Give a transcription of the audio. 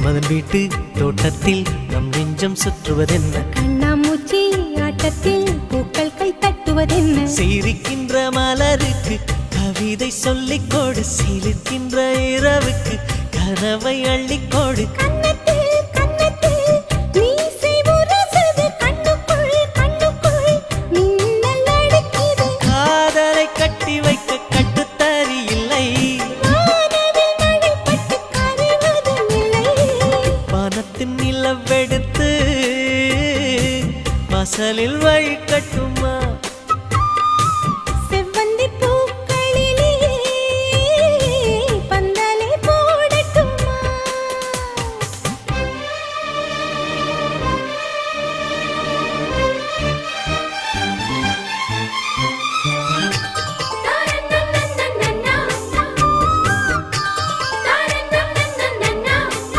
மன்மதன் வீட்டு தோட்டத்தில் நம் நெஞ்சம் சுற்றுவதென்ன கண்ணாமூச்சி ஆட்டத்தில் பூக்கள் கை தட்டுவதென்ன சிரிக்கின்ற மலருக்கு கவிதை சொல்லிக்கோடு சிலிர்க்கின்ற இரவுக்கு கனவை அள்ளிக்கோடு காதலை கட்டி வைக்க கட்டுத்தறி இல்லை வானத்தின் நிலவெடுத்து வாசலில் வழிகட்டு